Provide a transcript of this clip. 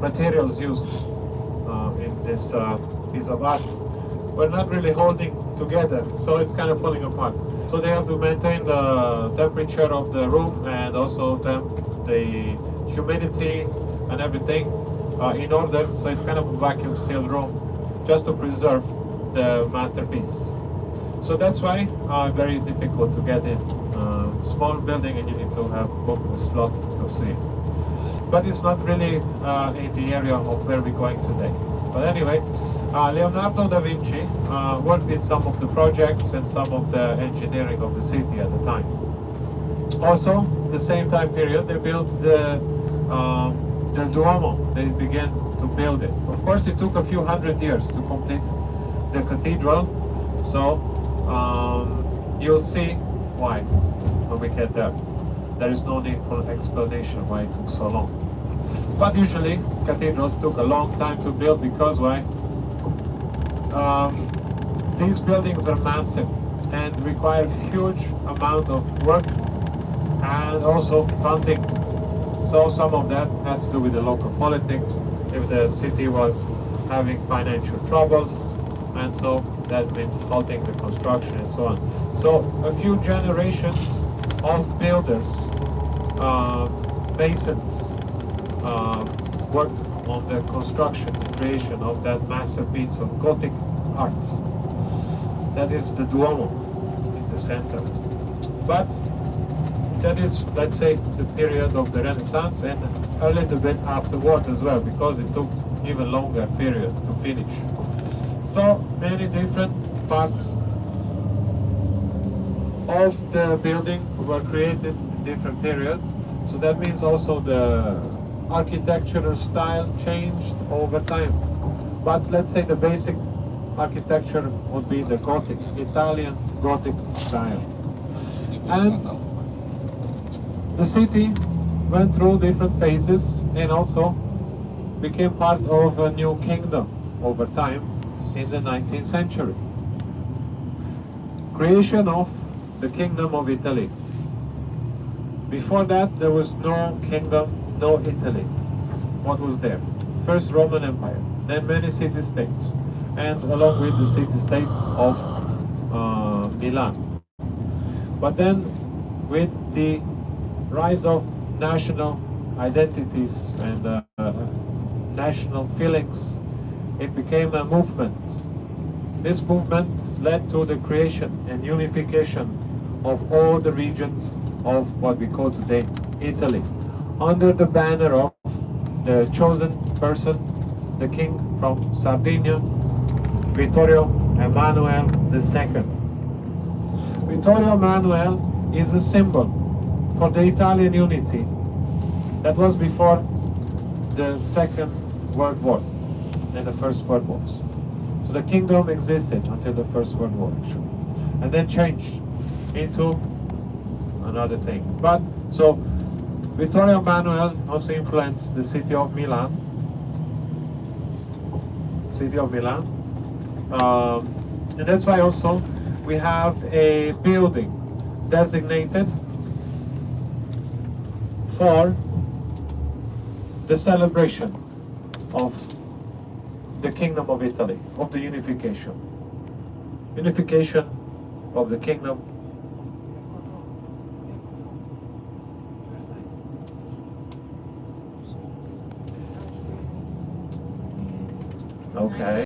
materials used in this piece of art were not really holding together, so it's kind of falling apart. So they have to maintain the temperature of the room and also the humidity and everything in order, so it's kind of a vacuum sealed room just to preserve the masterpiece. So that's why very difficult to get in. Small building, and you need to have booked a slot to see it. But it's not really in the area of where we're going today. But anyway, Leonardo da Vinci worked in some of the projects and some of the engineering of the city at the time. Also, the same time period, they built the Duomo. They began to build it. Of course, it took a few hundred years to complete the cathedral. So you'll see why when we get there. There is no need for explanation why it took so long. But usually cathedrals took a long time to build because why? These buildings are massive and require huge amount of work and also funding. So some of that has to do with the local politics, if the city was having financial troubles, and so that means halting the construction and so on. So a few generations of builders, masons, worked on the construction and creation of that masterpiece of Gothic art. That is the Duomo in the center. But that is, let's say, the period of the Renaissance and a little bit afterward as well, because it took even longer period to finish. So many different parts of the building were created in different periods. So that means also the architectural style changed over time. But let's say the basic architecture would be the Gothic, Italian Gothic style. And the city went through different phases and also became part of a new kingdom over time in the 19th century. Creation of the Kingdom of Italy. Before that, there was no kingdom, no Italy. What was there? First Roman Empire, then many city-states, and along with the city-state of Milan. But then, with the rise of national identities and national feelings, it became a movement. This movement led to the creation and unification of all the regions of what we call today Italy, under the banner of the chosen person, the king from Sardinia, Vittorio Emanuele II. Vittorio Emanuele is a symbol for the Italian unity that was before the Second World War and the First World Wars. So the kingdom existed until the First World War, actually, and then changed into another thing. But so Vittorio Emanuele also influenced the city of Milan. And that's why also we have a building designated for the celebration of the Kingdom of Italy, of the unification of the kingdom. Okay.